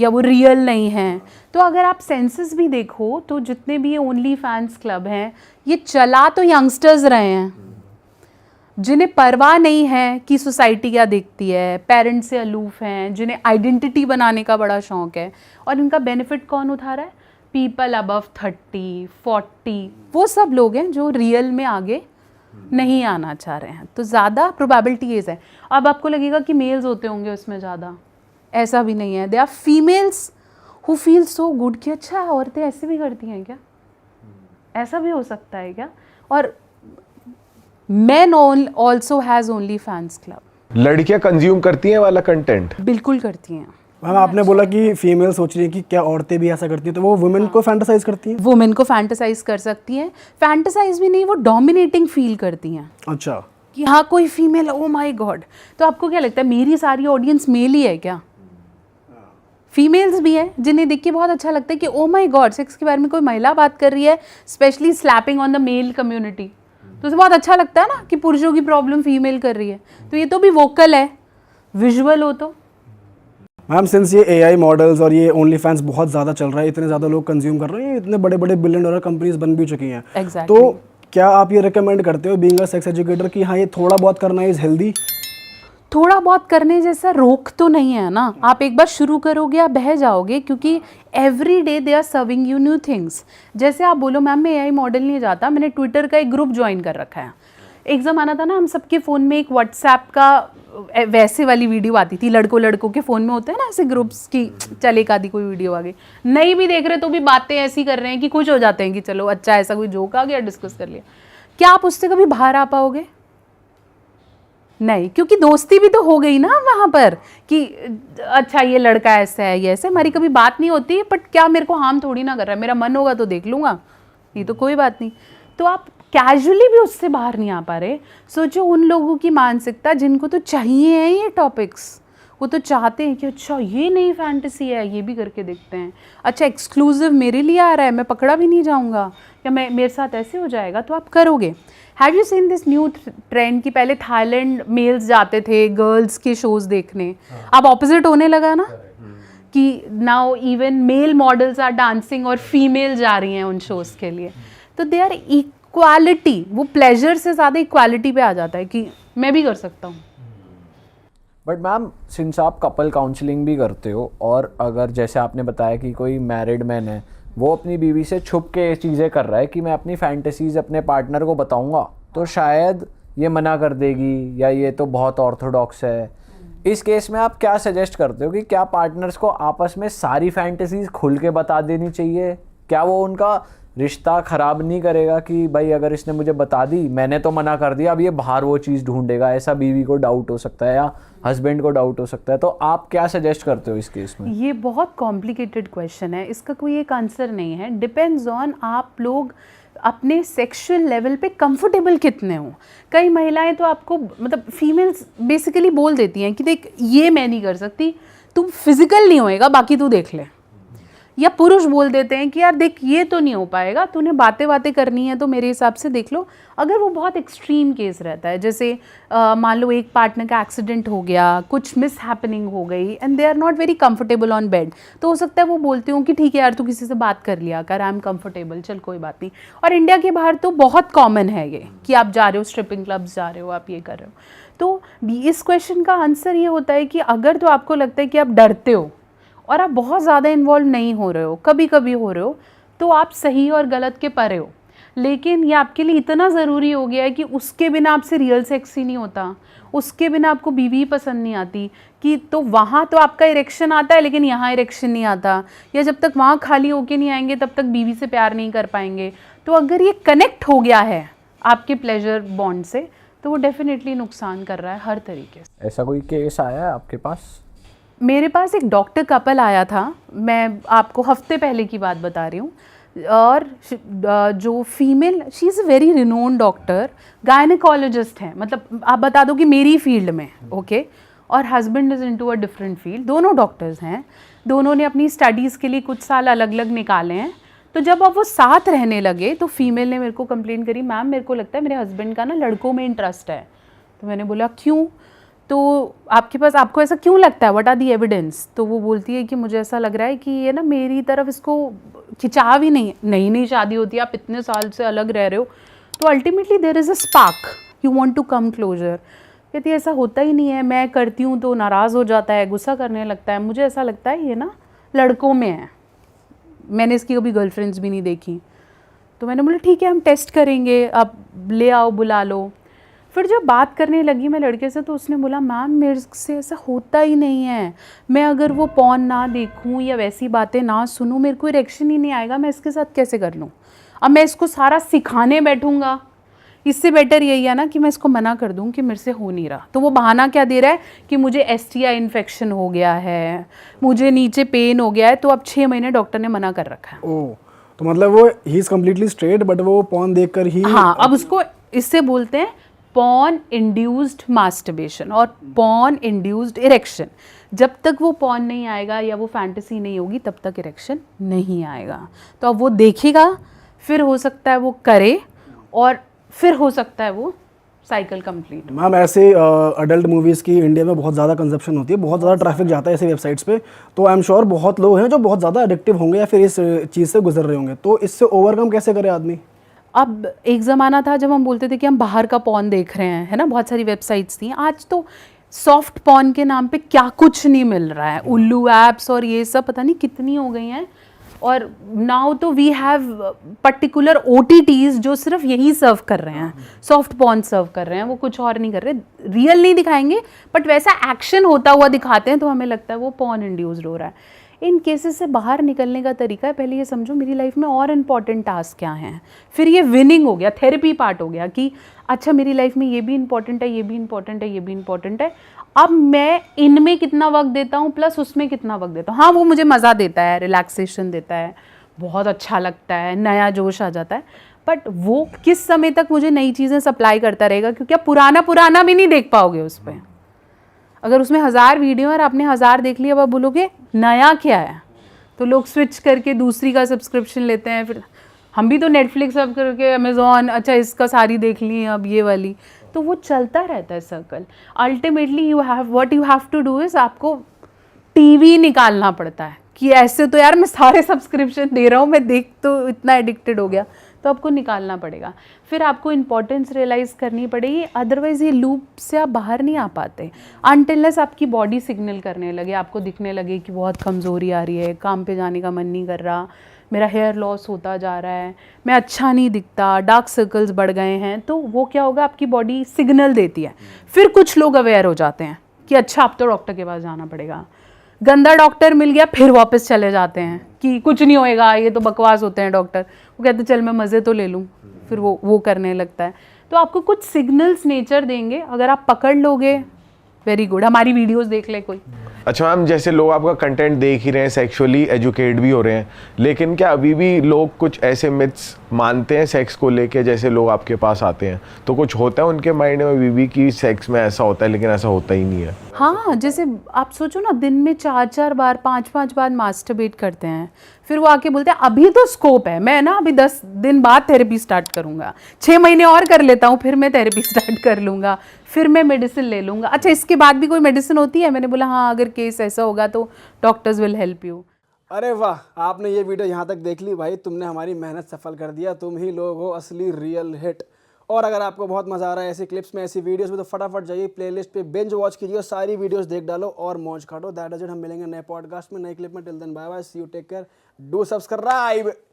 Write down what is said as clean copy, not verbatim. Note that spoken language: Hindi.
या वो रियल नहीं हैं। तो अगर आप सेंसस भी देखो तो जितने भी ये ओनली फैंस क्लब हैं ये चला तो यंगस्टर्स रहे हैं, जिन्हें परवाह नहीं है कि सोसाइटी क्या देखती है, पेरेंट्स से अलूफ हैं, जिन्हें आइडेंटिटी बनाने का बड़ा शौक है। और इनका बेनिफिट कौन उठा रहा है? पीपल अबव 30, 40, वो सब लोग हैं जो रियल में आगे नहीं आना चाह रहे हैं। तो ज़्यादा प्रोबेबिलिटी ये है। अब आपको लगेगा कि मेल्स होते होंगे उसमें ज़्यादा, ऐसा भी नहीं है। They are females who feel so good कि अच्छा औरतें ऐसे भी करती हैं क्या, ऐसा भी हो सकता है क्या। और men also has only fans club. लड़कियां कंज्यूम करती हैं वाला कंटेंट? बिल्कुल करती हैं। मैम आपने बोला कि फीमेल सोच रही है कि क्या औरतें भी ऐसा करती हैं, तो वो वुमेन को फैंटासाइज करती हैं? वुमेन को फैंटासाइज कर सकती हैं। फैंटासाइज भी नहीं, वो डोमिनेटिंग फील करती हैं। अच्छा, कि हाँ कोई फीमेल, ओ माय गॉड। तो आपको क्या लगता है मेरी सारी ऑडियंस मेल ही है क्या? फीमेल्स भी हैं जिन्हें देख के बहुत अच्छा लगता है कि ओ माय गॉड, सेक्स के बारे में कोई महिला बात कर रही है, specially slapping on the male community. तो उसे बहुत अच्छा लगता है ना कि पुरुषों की प्रॉब्लम फीमेल कर रही है। तो ये तो भी वोकल है, विजुअल हो तो। मैम सिंस ये एआई मॉडल्स और ये ओनली फैंस बहुत ज़्यादा चल रहा है, इतने ज़्यादा लोग कंज्यूम कर रहे हैं, इतने बड़े बड़े $1 बिलियन कंपनीज बन भी चुकी हैं। Exactly. तो क्या आप ये रिकमेंड करते हो बीइंग अ सेक्स एजुकेटर कि हाँ ये थोड़ा बहुत करना इज़ हेल्दी? थोड़ा बहुत करने जैसा रोक तो नहीं है ना। आप एक बार शुरू करोगे आप बह जाओगे, क्योंकि every day they are serving you new things. जैसे आप बोलो मैम मैं एआई मॉडल नहीं जाता, मैंने ट्विटर का एक ग्रुप ज्वाइन कर रखा है। एक ज़माना था ना हम सबके फ़ोन में एक व्हाट्सएप का वैसे वाली वीडियो आती थी, लड़कों के फ़ोन में होते हैं ना ऐसे ग्रुप्स की, चल एक आधी कोई वीडियो आ गई, नहीं भी देख रहे तो भी बातें ऐसी कर रहे हैं कि खुश हो जाते हैं कि चलो अच्छा ऐसा कोई जोक आ गया, डिस्कस कर लिया। क्या आप उससे कभी बाहर आ पाओगे? नहीं, क्योंकि दोस्ती भी तो हो गई ना वहाँ पर कि अच्छा ये लड़का ऐसा है, ये ऐसे। हमारी कभी बात नहीं होती, बट क्या मेरे को हार्म थोड़ी ना कर रहा है, मेरा मन होगा तो देख लूँगा, ये तो कोई बात नहीं। तो आप कैजुअली भी उससे बाहर नहीं आ पा रहे। सोचो उन लोगों की मानसिकता जिनको तो चाहिए है ये टॉपिक्स, वो तो चाहते हैं कि अच्छा ये नई फैंटेसी है, ये भी करके देखते हैं, अच्छा एक्सक्लूसिव मेरे लिए आ रहा है, मैं पकड़ा भी नहीं जाऊँगा, या मैं मेरे साथ ऐसे हो जाएगा, तो आप करोगे। Have you seen this new trend कि पहले थाईलैंड मेल्स जाते थे गर्ल्स के शोज देखने, अब ऑपोजिट होने लगा ना कि now even male models are dancing और फीमेल जा रही हैं उन शोज के लिए। तो दे आर इक्वालिटी, वो प्लेजर से ज़्यादा इक्वालिटी पे आ जाता है कि मैं भी कर सकता हूँ। बट मैम सिंस आप कपल काउंसलिंग भी करते हो, और अगर जैसे आपने बताया कि कोई मैरिड मैन है वो अपनी बीवी से छुप के ये चीज़ें कर रहा है कि मैं अपनी फैंटेसीज अपने पार्टनर को बताऊंगा तो शायद ये मना कर देगी या ये तो बहुत ऑर्थोडॉक्स है, इस केस में आप क्या सजेस्ट करते हो कि क्या पार्टनर्स को आपस में सारी फैंटेसीज खुल के बता देनी चाहिए? क्या वो उनका रिश्ता ख़राब नहीं करेगा कि भाई अगर इसने मुझे बता दी, मैंने तो मना कर दिया, अब ये बाहर वो चीज़ ढूंढेगा? ऐसा बीवी को डाउट हो सकता है या हस्बैंड को डाउट हो सकता है। तो आप क्या सजेस्ट करते हो इस केस में? ये बहुत कॉम्प्लिकेटेड क्वेश्चन है, इसका कोई एक आंसर नहीं है। डिपेंड्स ऑन आप लोग अपने सेक्सुअल लेवल पे कंफर्टेबल कितने हो। कई महिलाएं तो आपको मतलब फीमेल्स बेसिकली बोल देती हैं कि देख ये मैं नहीं कर सकती, तुम फिजिकल नहीं होएगा बाकी तू देख ले। या पुरुष बोल देते हैं कि यार देख ये तो नहीं हो पाएगा, तूने बातें करनी है तो मेरे हिसाब से देख लो। अगर वो बहुत एक्सट्रीम केस रहता है, जैसे मान लो एक पार्टनर का एक्सीडेंट हो गया, कुछ मिस हैपनिंग हो गई and they are not very comfortable on bed, तो हो सकता है वो बोलती हूँ कि ठीक है यार तू किसी से बात कर लिया कर, आई एम कंफर्टेबल, चल कोई बात नहीं। और इंडिया के बाहर तो बहुत कॉमन है ये कि आप जा रहे हो स्ट्रिपिंग क्लब्स जा रहे हो, आप ये कर रहे हो। तो इस क्वेश्चन का आंसर ये होता है कि अगर तो आपको लगता है कि आप डरते हो और आप बहुत ज़्यादा इन्वॉल्व नहीं हो रहे हो, कभी कभी हो रहे हो, तो आप सही और गलत के परे हो। लेकिन ये आपके लिए इतना ज़रूरी हो गया है कि उसके बिना आपसे रियल सेक्स ही नहीं होता, उसके बिना आपको बीवी पसंद नहीं आती कि तो वहाँ तो आपका इरेक्शन आता है लेकिन यहाँ इरेक्शन नहीं आता, या जब तक वहाँ खाली होके नहीं आएंगे तब तक बीवी से प्यार नहीं कर पाएंगे। तो अगर ये कनेक्ट हो गया है आपके प्लेजर बॉन्ड से तो वो डेफिनेटली नुकसान कर रहा है हर तरीके से। ऐसा कोई केस आया है आपके पास? मेरे पास एक डॉक्टर कपल आया था, मैं आपको हफ्ते पहले की बात बता रही हूँ, और जो female, she is a very renowned doctor, gynaecologist हैं, मतलब आप बता दो कि मेरी फील्ड में, ओके, और husband is into a different field, दोनों डॉक्टर्स हैं, दोनों ने अपनी स्टडीज़ के लिए कुछ साल अलग अलग निकाले हैं। तो जब अब वो साथ रहने लगे तो फीमेल ने मेरे को कंप्लेन करी, मैम मेरे को लगता है मेरे हस्बैंड का ना लड़कों में इंटरेस्ट है। तो मैंने बोला क्यों? तो आपके पास, आपको ऐसा क्यों लगता है, व्हाट आर दी एविडेंस? तो वो बोलती है कि मुझे ऐसा लग रहा है कि ये ना मेरी तरफ इसको खिंचाव ही नहीं है। नई शादी होती है, आप इतने साल से अलग रह रहे हो, तो ultimately there is a spark, you want to come closer. कहती है ऐसा होता ही नहीं है, मैं करती हूँ तो नाराज़ हो जाता है, गुस्सा करने लगता है, मुझे ऐसा लगता है ये ना लड़कों में है, मैंने इसकी कभी गर्लफ्रेंड्स भी नहीं देखी। तो मैंने बोला ठीक है हम टेस्ट करेंगे, आप ले आओ, बुला लो। फिर जब बात करने लगी मैं लड़के से, तो उसने बोला मैम मेरे से ऐसा होता ही नहीं है, मैं अगर वो पॉर्न ना देखूं या वैसी बातें ना सुनूं, मेरे को इरेक्शन ही नहीं आएगा, मैं इसके साथ कैसे कर लूं? अब मैं इसको सारा सिखाने बैठूंगा, इससे बेटर यही है ना कि मैं इसको मना कर दूं कि मेरे से हो नहीं रहा। तो वो बहाना क्या दे रहा है कि मुझे STI इन्फेक्शन हो गया है, मुझे नीचे पेन हो गया है, तो अब 6 महीने डॉक्टर ने मना कर रखा है। ओह, तो मतलब वो he is completely straight, but वो पॉर्न देखकर ही। हाँ, अब उसको इससे बोलते हैं पॉर्न इंड्यूस्ड मास्टरबेशन और पॉर्न इंड्यूस्ड इरेक्शन। जब तक वो पॉर्न नहीं आएगा या वो फैंटेसी नहीं होगी, तब तक इरेक्शन नहीं आएगा। तो अब वो देखेगा, फिर हो सकता है वो करे, और फिर हो सकता है वो साइकिल कंप्लीट। मैम ऐसे अडल्ट मूवीज़ की इंडिया में बहुत ज़्यादा कंजप्शन होती है, बहुत ज़्यादा ट्रैफिक जाता है ऐसे वेबसाइट्स पे, तो आई एम श्योर बहुत लोग हैं जो बहुत ज़्यादा एडिक्टिव होंगे या फिर इस चीज़ से गुजर रहे होंगे। तो इससे ओवरकम कैसे करे आदमी? अब एक ज़माना था जब हम बोलते थे कि हम बाहर का पॉर्न देख रहे हैं, है ना, बहुत सारी वेबसाइट्स थी। आज तो सॉफ्ट पॉर्न के नाम पे क्या कुछ नहीं मिल रहा है, उल्लू ऐप्स और ये सब पता नहीं कितनी हो गई हैं। और नाउ तो वी हैव पर्टिकुलर OTTs जो सिर्फ यही सर्व कर रहे हैं, सॉफ्ट पॉर्न सर्व कर रहे हैं, वो कुछ और नहीं कर रहे, रियल नहीं दिखाएंगे बट वैसा एक्शन होता हुआ दिखाते हैं, तो हमें लगता है वो पॉर्न इंड्यूस्ड हो रहा है। इन केसेस से बाहर निकलने का तरीका है, पहले ये समझो मेरी लाइफ में और इम्पॉर्टेंट टास्क क्या हैं, फिर ये विनिंग हो गया, थेरेपी पार्ट हो गया कि अच्छा मेरी लाइफ में ये भी इंपॉर्टेंट है, ये भी इंपॉर्टेंट है, ये भी इंपॉर्टेंट है, अब मैं इनमें कितना वक्त देता हूँ प्लस उसमें कितना वक्त देता हूँ। हाँ वो मुझे मज़ा देता है, रिलैक्सेशन देता है, बहुत अच्छा लगता है, नया जोश आ जाता है, बट वो किस समय तक मुझे नई चीज़ें सप्लाई करता रहेगा, क्योंकि आप पुराना भी नहीं देख पाओगे उस पर। अगर उसमें 1000 वीडियो और आपने 1000 देख लिया, अब आप बोलोगे नया क्या है, तो लोग स्विच करके दूसरी का सब्सक्रिप्शन लेते हैं। फिर हम भी तो नेटफ्लिक्स अब करके अमेज़ॉन, अच्छा इसका सारी देख ली अब ये वाली, तो वो चलता रहता है circle. Ultimately you have what you have to do is, आपको टीवी निकालना पड़ता है कि ऐसे तो यार मैं सारे सब्सक्रिप्शन दे रहा हूँ, मैं देख तो इतना एडिक्टेड हो गया, तो आपको निकालना पड़ेगा। फिर आपको इंपॉर्टेंस रियलाइज़ करनी पड़ेगी, अदरवाइज़ ये लूप से आप बाहर नहीं आ पाते अनटिलनेस आपकी बॉडी सिग्नल करने लगे, आपको दिखने लगे कि बहुत कमज़ोरी आ रही है, काम पे जाने का मन नहीं कर रहा, मेरा हेयर लॉस होता जा रहा है, मैं अच्छा नहीं दिखता, डार्क सर्कल्स बढ़ गए हैं। तो वो क्या होगा, आपकी बॉडी सिग्नल देती है। फिर कुछ लोग अवेयर हो जाते हैं कि अच्छा अब तो डॉक्टर के पास जाना पड़ेगा, गंदा डॉक्टर मिल गया, फिर वापस चले जाते हैं कि कुछ नहीं होएगा, ये तो बकवास होते हैं डॉक्टर, वो कहते चल मैं मज़े तो ले लूँ, फिर वो करने लगता है। तो आपको कुछ सिग्नल्स नेचर देंगे, अगर आप पकड़ लोगे वेरी गुड। हमारी वीडियोस देख ले कोई। अच्छा मैम, जैसे लोग आपका कंटेंट देख ही रहे हैं, सेक्सुअली एजुकेट भी हो रहे हैं, लेकिन क्या अभी भी लोग कुछ ऐसे मिथ्स मानते हैं सेक्स को लेके? जैसे लोग आपके पास आते हैं तो कुछ होता है उनके माइंड में अभी भी कि सेक्स में ऐसा होता है, लेकिन ऐसा होता ही नहीं है। हाँ, जैसे आप सोचो ना, दिन में 4-4 बार 5-5 बार मास्टरबेट करते हैं, फिर वो आके बोलते हैं अभी तो स्कोप है, मैं ना अभी 10 दिन बाद थेरेपी स्टार्ट करूँगा, 6 महीने और कर लेता हूँ, फिर मैं थेरेपी स्टार्ट कर लूँगा, फिर मैं मेडिसिन ले लूँगा। अच्छा इसके बाद भी कोई मेडिसिन होती है? मैंने बोला हाँ, अगर केस ऐसा होगा तो डॉक्टर्स विल हेल्प यू। अरे वाह, आपने ये वीडियो यहाँ तक देख ली भाई, तुमने हमारी मेहनत सफल कर दिया, तुम ही लोग हो असली रियल हिट। और अगर आपको बहुत मज़ा आ रहा है ऐसी क्लिप्स में, ऐसी वीडियोस में, तो फटाफट जाइए प्लेलिस्ट पे बिंज वॉच कीजिए और सारी वीडियोस देख डालो और मौज काटो। That is it. हम मिलेंगे नए पॉडकास्ट में, नए क्लिप में। Till then bye bye, see you, take care, do subscribe.